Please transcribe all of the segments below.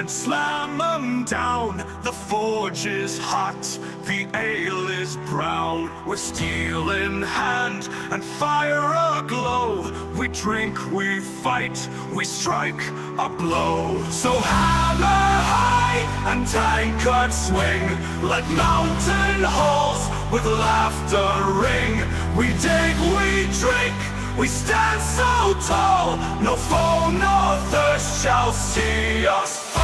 Slam 'em down, the forge is hot, the ale is brown. With steel in hand and fire aglow, we drink, we fight, we strike a blow. So hammer high and tankard swing, let mountain halls with laughter ring. We dig, we drink, we stand so tall, no foe nor thirst shall see us fall.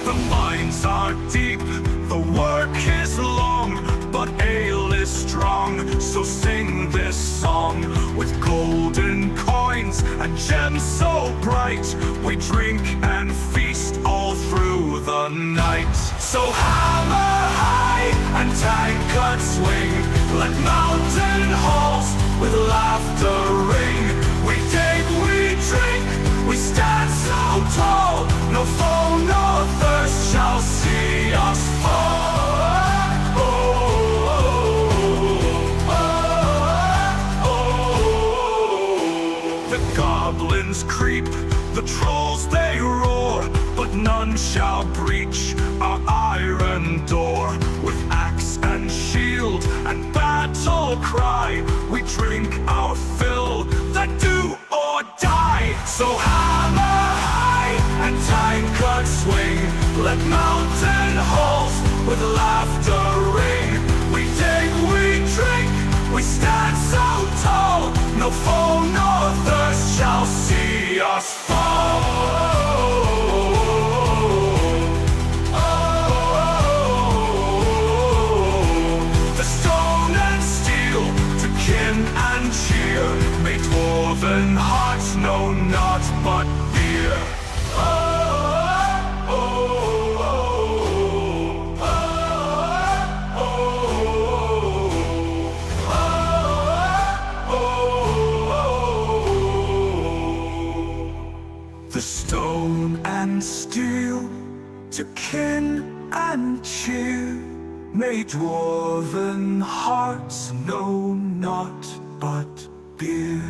The mines are deep, the work is long, but ale is strong. So sing this song with golden coins and gems so bright. We drink and feast all through the night. So hammer high and tankard swing, let mountain halls with laughter ring. We dig, we drink, we stand so tall, no foe nor thirst shall see us fall. The goblins creep, the trolls they roar, but none shall breach our iron door. With axe and shield and battle cry, we drink our fill, that do or die. So hammer high and tankard swing, let mountain halls with laughter ring. We dig, we drink, we stand so tall, no foe nor thirst shall see us fall. May dwarven hearts know naught but fear. The stone and steel to kin and cheer. May dwarven hearts know naught but beer.